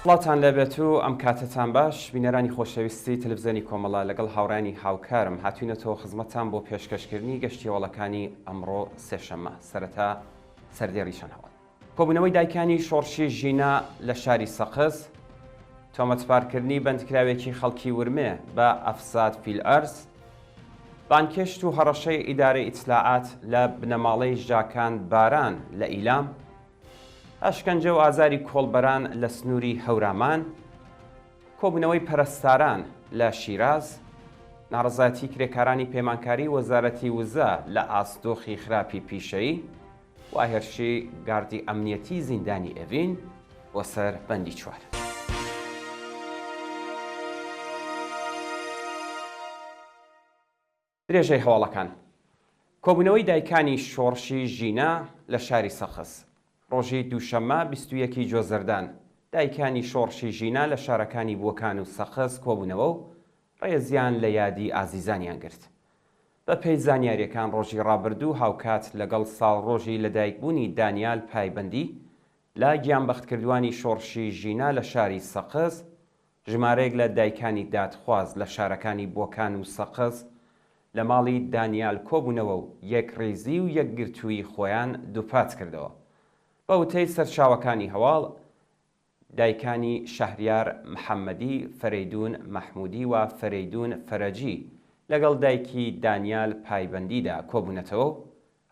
سڵاتان لەبێت و ئەم کاتتان باش بینەرانی خۆشەویستی تەلەڤیزیۆنی کۆمەڵە لەگەڵ هاوڕانی هاوکارم هاتوینەتەوە خزمەتتان بۆ پێشکەشکردنی گەشتیەوەڵەکانی ئەمڕۆ سێشەممە سەرەتا سەردێڕیشان هەوڵ کۆبوونەوەی دایکانی شۆڕشی ژینە لە شاری سەقز تۆمەتبارکردنی بەندکراوێکی خەڵکی ورمێ بە ئەفساد فیلئەرز بانکێشت و هەڕەشەی ئیدارەی ئیتلاعات لە بنەماڵەی ژاکان باران لە ئیلام ئەشکەنجە و ئازاری کۆڵبەران لە سنووری هەورامان کۆبوونەوەی پەرستاران لە شیراز ناڕەزایەتی کرێکارانی پەیمانکاری وەزارەتی وزە لە ئاسدۆخی خراپی پیشەیی و هێرشی گاردی ئەمنیەتی زیندانی ئەڤین بۆ سەر بەندی چوار. درێژەی هەواڵەکان کۆبوونەوەی دایکانی شۆڕشی ژینە لە شاری سەقز ڕۆژی دووشەممە 21 جۆزەردان دایکانی شۆڕشی ژینە لە شارەکانی بووەکان و سەقز کۆبوونەوە و ڕێزیان لە یادی ئازیزانیان گرت. بە پێی زانیاریەکان ڕۆژی ڕابردوو هاوکات لەگەڵ ساڵڕۆژی لەدایکبوونی دانیال پایبەندی لە گیانبەختکردوانی شۆڕشی ژینە لە شاری سەقز ژمارەیەک لە دایکانی دادخواز لە شارەکانی بووەکان و سەقز لە ماڵی دانیال کۆبوونەوە و یەک ڕێزی و یەکگرتووی خۆیان دووپات کردەوە. بە وتەی سەرچاوەکانی هەواڵ دایکانی شەهریار محەممەدی فەرەیدون مەحموودی و فەرەیدون فەرەجی لەگەڵ دایکی دانیال پایبەندیدا کۆبوونەتەوە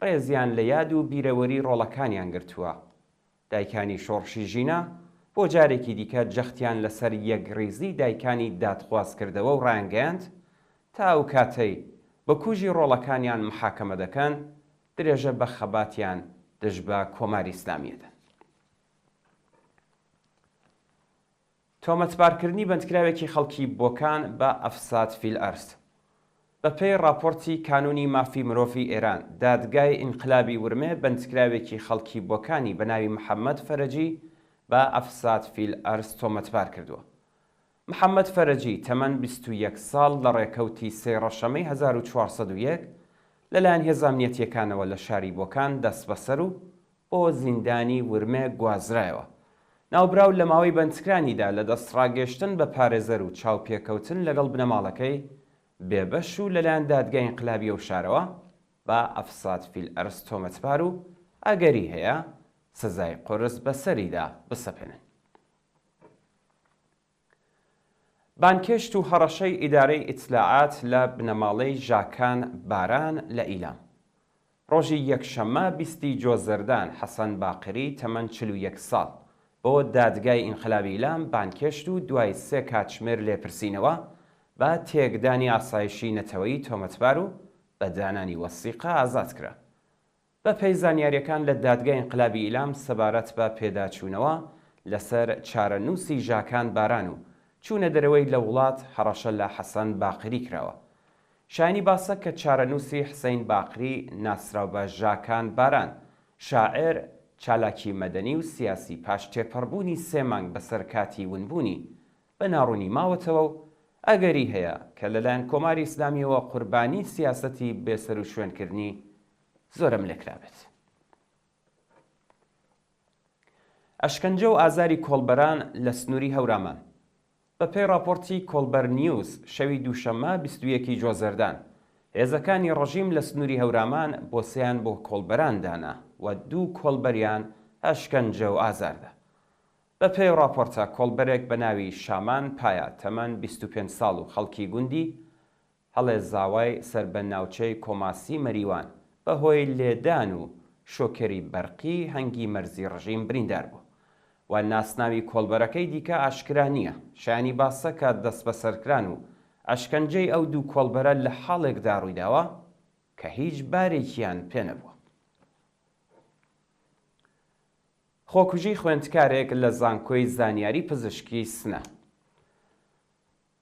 ڕێزیان لە یاد و بیرەوەری ڕۆڵەکانیان گرتووە. دایکانی شۆڕشی ژینە بۆ جارێکی دیکە جەختیان لەسەر یەکڕێزی دایکانی دادخواز کردەوە و ڕایانگەیاند تا ئەو کاتەی بە کوژی ڕۆڵەکانیان محاکەمە دەکەن درێژە بە خەباتیان دژ بە کۆماری ئیسلامیەدەن. تۆمەتبارکردنی بەندکراوێکی خەڵکی بۆکان بە ئەفساد فیلئەرز بە پێی راپۆرتی کانونی مافی مرۆڤی ئێران دادگای ئینقلابی ورمێ بەندکراوێکی خەڵکی بۆکانی بە ناوی محەممەد فەرەجی بە ئەفساد فیلئەرز تۆمەتبار کردووە. محەممەد فەرەجی تەمەن 21 ساڵ لە ڕێکەوتی سێڕەشەمەی 1401 لەلایەن هێزە ئەمنیەتیەکانەوە لە شاری بۆکان دەست بەسەر و بۆ زیندانی ورمێ گوازرایەوە. ناوبراو لە ماوەی بەندکرانیدا لە دەستڕاگەشتن بە پارێزەر و چاوپێکەوتن لەگەڵ بنەماڵەکەی بێبەش و لەلایەن دادگای ئینقلابی ئەو شارەوە بە ئەفساد فیلئەرز تۆمەتبار و ئەگەری هەیە سزای قورس بەسەریدا بسەپێنن. بانکێشت و هەڕەشەی ئیدارەی ئیتلاعات لە بنەماڵەی ژاکان باران لە ئیلام ڕۆژی یەکشەممە 20 جۆزەردان حەسەن باقری تەمەن 41 ساڵ بۆ دادگای ئینقلابی ئیلام بانکێشت و دوای سێ کاتژمێر لێپرسینەوە بە تێکدانی ئاسایشی نەتەوەیی تۆمەتبار و بە دانانی وەسیقە ئازاد کرا. بە پێی زانیاریەکان لە دادگای ئینقلابی ئیلام سەبارەت بە پێداچوونەوە لەسەر چارەنووسی ژاکان باران و چوونە دەرەوەی لە وڵات هەڕەشە لە حەسەن باقری کراوە. شایانی باسە کە چارەنووسی حسەین باقری ناسراو بە ژاکان باران شاعر چالاکی مەدەنی و سیاسی پاش تێپەڕبوونی 3 مانگ بەسەر کاتی ونبوونی بە ناڕوونی ماوەتەوە و ئەگەری هەیە کە لەلایەن کۆماری ئیسلامیەوە قوربانی سیاسەتی بێسەر و شوێنکردنی زۆرم لێکرابێت. ئەشکەنجە و ئازاری کۆڵبەران لە سنووری هەورامان بە پێی راپۆرتی کۆڵبەر نیوز شەوی دووشەممە 21 جۆزەردان هێزەکانی ڕەژیم لە سنووری هەورامان بۆسەیان بۆ کۆڵبەران دانا و 2 کۆڵبەریان ئەشکەنجە و ئازاردا. بە پێی راپۆرتە کۆڵبەرێک بە ناوی شامان پایە تەمەن 25 ساڵ و خەڵکی گوندی هەڵێ زاوای سەر بە ناوچەی کۆماسی مەریوان بەهۆی لێدان و شۆکەری بەرقی هەنگی مەرزی ڕژیم بریندار بوو و ناسناوی کۆڵبەرەکەی دیکە ئاشکرا نییە. شایانی باسە کە دەست بەسەرکران و ئەشکەنجەی ئەو 2 کۆڵبەرە لە حاڵێکدا ڕوویداوە کە هیچ بارێکیان پێ نەبووە. خۆکوژی خوێندکارێک لە زانکۆی زانیاری پزیشکی سنە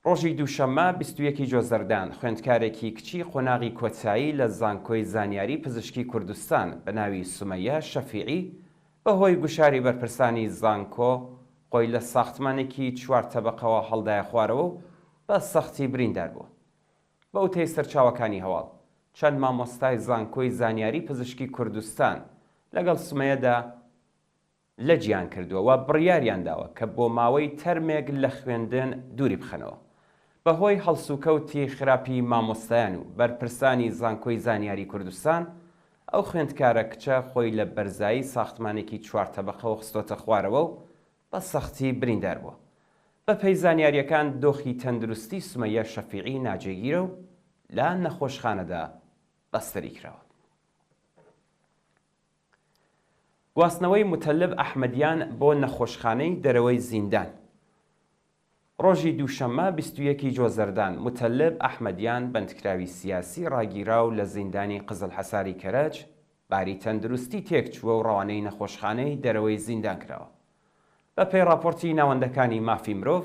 ڕۆژی دووشەممە 21 جۆزەردان خوێندکارێکی کچی قۆناغی کۆچایی لە زانکۆی زانیاری پزیشکی کوردستان بە ناوی سومەیە شەفیعی بەهۆی گوشاری بەرپرسانی زانکۆ خۆی لە ساختمانێکی 4 تەبەقەوە هەڵدایە خوارەوە و بە سەختی بریندار بووە. بە وتەی سەرچاوەکانی هەواڵ چەند مامۆستای زانکۆی زانیاری پزیشکی کوردستان لەگەڵ سومەیەدا لە گیان کردووە و بڕیاریان داوە کە بۆ ماوەی تەرمێک لە خوێندن دووری بخەنەوە بەهۆی هەڵسوکەوتی خراپی مامۆستایان و بەرپرسانی زانکۆی زانیاری کوردستان ئەو خوێندکارە کچە خۆی لە بەرزایی ساختمانێکی 4 تەبەقەوە خستۆتە خوارەوە و بە سەختی بریندار بووە. بە پێی زانیاریەکان دۆخی تەندروستی سومەیە شەفیعی ناجێگیرە و لە نەخۆشخانەدا بەستەری کراوە. گواستنەوەی متەلب ئەحمەدیان بۆ نەخۆشخانەی دەرەوەی زیندان. ڕۆژی دووشەممە 21 جۆزەردان متەلب ئەحمەدیان بەندکراوی سیاسی ڕاگیراو لە زیندانی قزل حەساری کەرەج باری تەندروستی تێکچووە و ڕەوانەی نەخۆشخانەی دەرەوەی زیندان کراوە. بە پێی راپۆرتی ناوەندەکانی مافی مرۆڤ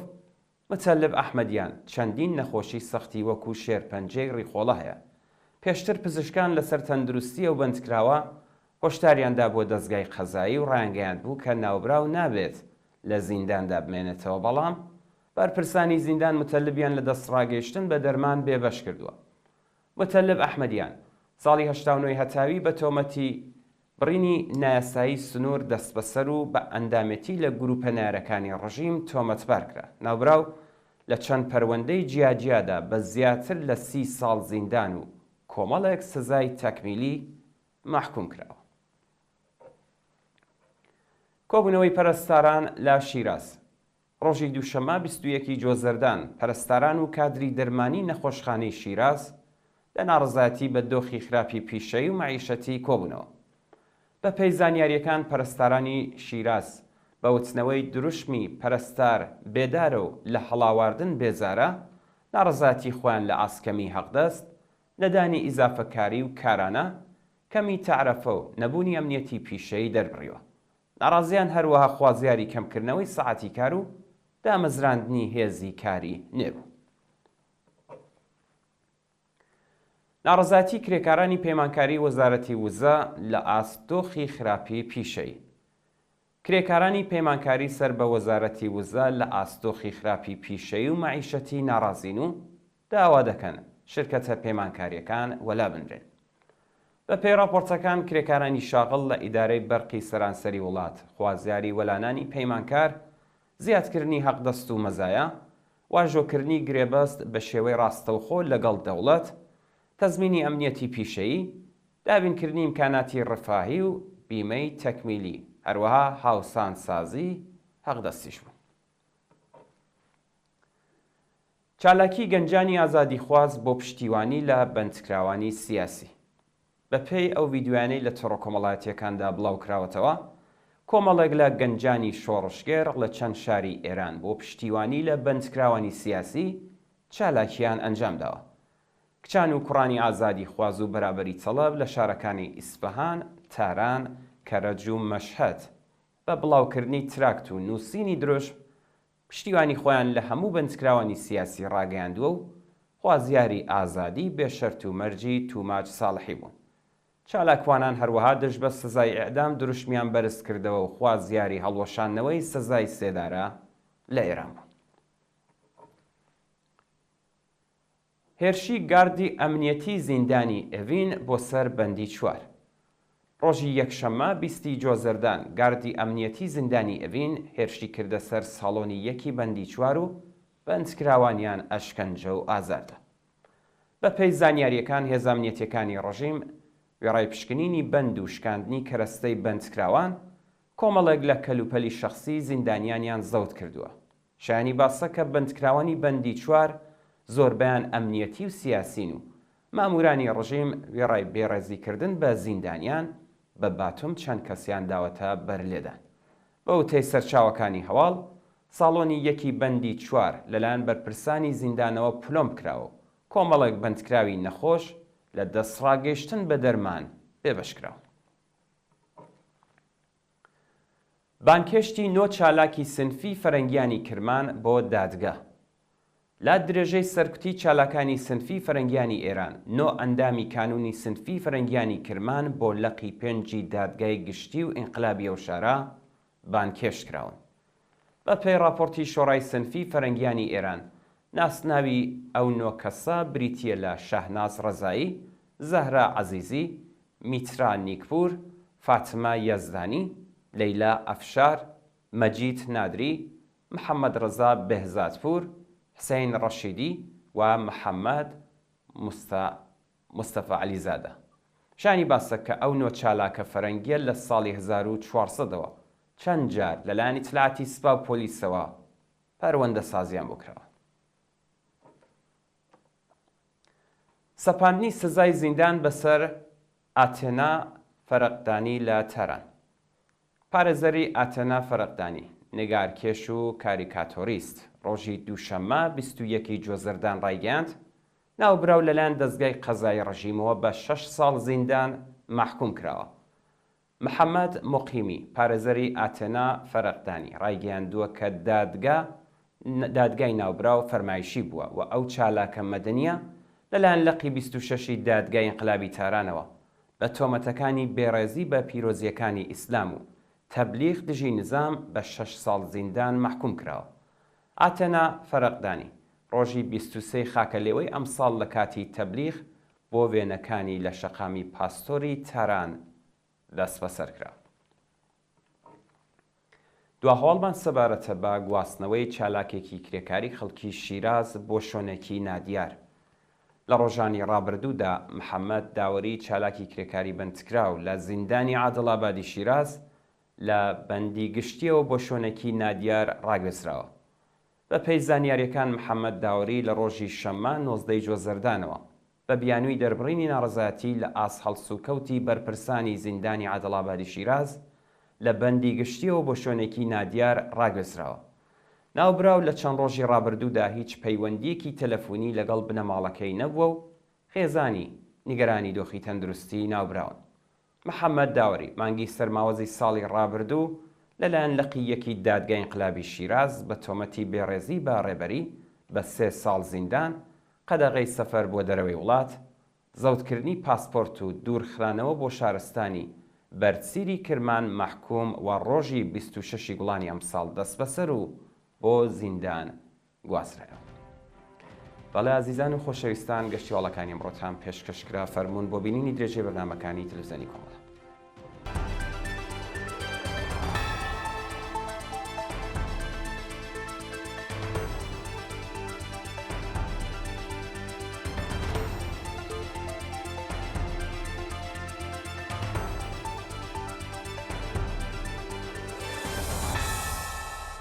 متەلب ئەحمەدیان چەندین نەخۆشی سەختی وەکو شێرپەنجەی ڕیخۆڵە هەیە. پێشتر پزیشکان لەسەر تەندروستی ئەو بەندکراوە هۆشداریاندا بۆ دەستگای قەزایی و ڕایانگەیاند بوو کە ناوبراو نابێت لە زینداندا بمێنێتەوە، بەڵام بەرپرسانی زیندان متەلبیان لە دەستڕاگەیشتن بە دەرمان بێبەش کردووە. متەلب ئەحمەدیان ساڵی 89 هەتاوی بە تۆمەتی بڕینی نایاسایی سنوور دەست بەسەر و بە ئەندامەتی لە گروپە نارەکانی ڕژیم تۆمەتبار کرا. ناوبراو لە چەند پەروەندەی جیاجیادا بە زیاتر لە 30 ساڵ زیندان و کۆمەڵێک سزای تەکمیلی محکوم کراوە. کۆبوونەوەی پەرستاران لە شیراز. ڕۆژی دووشەممە 21 جۆزەردان پەرستاران و کادری دەرمانی نەخۆشخانەی شیراز لە ناڕزایەتی بە دۆخی خراپی پیشەی و معیشەتی کۆبوونەوە. بە پێی زانیاریەکان پەرستارانی شیراز بە وتنەوەی دروشمی پەرستار بێدارە و لە هەڵاواردن بێزارە ناڕزایەتی خۆیان لە ئاسکەمی حەقدەست، نەدانی ئیزافەکاری و کارانە، کەمی تەعرەفە و نەبوونی ئەمنیەتی پیشەیی دەربڕیوە. ناڕازیان هەروەها خوازیاری کەمکردنەوەی سەعاتی کار و دامەزراندنی هێزی کاری نێبوو. ناڕزایەتی کرێکارانی پەیمانکاری وەزارەتی وزە لە ئاستۆخی خراپی پیشەی. کرێکارانی پەیمانکاری سەر بە وەزارەتی وزە لە ئاستۆخی خراپی پیشەی و معیشەتی ناڕازین و داوا دەکەن شرکەتە پەیمانکاریەکان وەلا بنرێن. بە پێی راپۆرتەکان کرێکارانی شاغڵ لە ئیدارەی بەرقی سەرانسەری وڵات خوازیاری وەلانانی پەیمانکار، زیادکردنی حەقدەست و مەزایە، واژۆکردنی گرێبەست بە شێوەی ڕاستەوخۆ لەگەڵ دەوڵەت، تەزمینی ئەمنیەتی پیشەیی، دابینکردنی ئیمکاناتی ڕفاهی و بیمەی تەکمیلی، هەروەها هاوسانسازی حەقدەستیش بوو. چالاکی گەنجانی ئازادیخواز بۆ پشتیوانی لە بەندکراوانی سیاسی. بە پێی ئەو ڤیدیۆیانەی لە تۆڕۆکۆمەڵایەتیەکاندا بڵاوکراوەتەوە، کۆمەڵێک لە گەنجانی شۆڕشگێر لە چەند شاری ئێران بۆ پشتیوانی لە بەندکراوانی سیاسی چالاکیان ئەنجام داوە. کچان و کوڕانی ئازادیخواز و بەرابەری تەڵەب لە شارەکانی ئیسفەهان، تاران، کەرەج و مەشهەد بە بڵاوکردنی تراکت و نووسینی درۆژ پشتیوانی خۆیان لە هەموو بەندکراوانی سیاسی ڕاگەیاندووە و خوازیاری ئازادی بێشەرت و مەرجی توماج ساڵحی بوون. چالاکوانان هەروەها دژ بە سزای ئێعدام دروشمیان بەرز کردەوە و خوازیاری هەڵوەشاندنەوەی سزای سێدارە لە ئێران بوو. هێرشی گاردی ئەمنیەتی زیندانی ئەڤین بۆ سەر بەندی چوار. ڕۆژی یەکشەممە 20 جۆزەردان گاردی ئەمنیەتی زیندانی ئەڤین هێرشی کردە سەر ساڵۆنی یەکی بەندی چوار و بەندکراوانیان ئەشکەنجە و ئازاردە. بە پێی زانیاریەکان هێز ئەمنیەتیەکانی ڕژیم وێڕای پشکنینی بەند و شکاندنی کەرەستەی بەندکراوان کۆمەڵێک لە کەلوپەلی شەخسی زیندانیانیان زەوت کردووە. شایانی باسە کە بەندکراوانی بەندی چوار زۆربیان ئەمنیەتی و سیاسین و مامورانی ڕژیم وێڕای بێڕێزیکردن بە زیندانیان بە باتوم چەند کەسیان داوەتە بەرلێدان. بە وتەی سەرچاوەکانی هەواڵ، ساڵۆنی یەکی بەندی چوار لەلایەن بەرپرسانی زیندانەوە پلۆم کراوە و کۆمەڵێک بەندکراوی نەخۆش لە دەستڕاگەیشتن بە دەرمان بێبەشکراوە. بانکێشتی نۆ چالاکی سنفی فەرەنگیانی کرمان بۆ دادگا. لا درێژەی سەرکوتی چالاکانی سنفی فەرەنگیانی ئێران، نۆ ئەندامی کانونی سنفی فەرەنگیانی کرمان بۆ لەقی پێنجی دادگای گشتی و ئینقلابی ئەو شارە بانکێشت کراون. بە پێی راپۆرتی شۆڕای سنفی فەرەنگیانی ئێران، ناسناوی ئەو نۆ کەسە بریتیە لە شاهناز ڕەزایی، زەهرا عەزیزی، میترا نیکپور، فاتمە یەزدانی، لەیلا ئەفشار، مەجید نادری، محەممەد ڕەزا بێهزادپور، حسین ڕەشیدی و محەممەد مستەفا عەلیزادە. شانی باسە کە ئەو نۆ چالاکە فەرەنگیە لە ساڵی 1400ەوە چەند جار لەلایەن ئیتلاعاتی سوپا و پۆلیسەوە پەروەندە سازیان بۆ کراوە. سەپاندنی سزای زیندان بەسەر ئاتێنا فەرەقدانی لە تەران. پارێزەری ئاتێنا فەرەقدانی، نێگارکێش و کاریکاتۆریست، ڕۆژی دووشەممە 21 جۆزەردان ڕایگەاند ناوبراو لەلایەن دەستگای قەزای ڕژیمەوە بە 6 ساڵ زیندان مەحکوم کراوە. محەممەد موقیمی، پارێزەری ئاتێنا فەرەقدانی، ڕایگەیاندووە کە دادگای ناوبراو فەرمایشی بووە و ئەو چالاکە مەدەنیە لەلایەن لەقی 26 دادگای ئینقلابی تارانەوە بە تۆمەتەکانی بێڕێزی بە پیرۆزیەکانی ئیسلام و تەبلیغ دژی نظام بە 6 ساڵ زیندان مەحکوم کراوە. ئاتێنا فەرەقدانی ڕۆژی 23 خاکەلێوەی ئەمساڵ لە کاتی تەبلیغ بۆ وێنەکانی لە شەقامی پاستۆری تاران دەست بەسەر کرا. دواهۆڵمان سەبارەتە بە گواستنەوەی چالاکێکی کرێکاری خەڵکی شیراز بۆ شوێنێکی نادیار. لە ڕۆژانی ڕابردوودا محەممەد داوەری چالاکی کرێکاری بەندکراو لە زیندانی عادڵابادی شیراز لە بەندی گشتیەوە بۆ شوێنێکی نادیار ڕاگوێزراوە. بە پێی زانیاریەکان محەممەد داوەری لە ڕۆژی شەممە 19 جۆزەردانەوە بە بیانووی دەربڕینی ناڕەزایەتی لە ئاس هەڵسوکەوتی بەرپرسانی زیندانی عادڵابادی شیراز لە بەندی گشتیەوە بۆ شوێنێکی نادیار ڕاگوێزراوە. ناوبراو لە چەند ڕۆژی ڕابردوودا هیچ پەیوەندیەکی تەلەفۆنی لەگەڵ بنەماڵەکەی نەبووە و خێزانی نیگەرانی دۆخی تەندروستی ناوبراون. محەممەد داوەری مانگی سەرماوەزی ساڵی ڕابردوو لەلایەن لەقیەکی دادگای ئینقلابی شیراز بە تۆمەتی بێڕێزی بە ڕێبەری بە 3 ساڵ زیندان، قەدەغەی سەفەر بۆ دەرەوەی وڵات، زەوتکردنی پاسپۆرت و دوورخرانەوە بۆ شارستانی بەرچیری کرمان مەحکوم و ڕۆژی 26 گوڵانی ئەمساڵ دەست بەسەر و بۆ زیندان گوازرایەوە. بەڵێ ئازیزان و خۆشەویستان، گەشتیواڵەکانی ئەمڕۆتان پێشکەشکرا فەرموون بۆ بینینی درێژەی بەرنامەکانی تەلەڤیزیۆنی کۆمەڵ.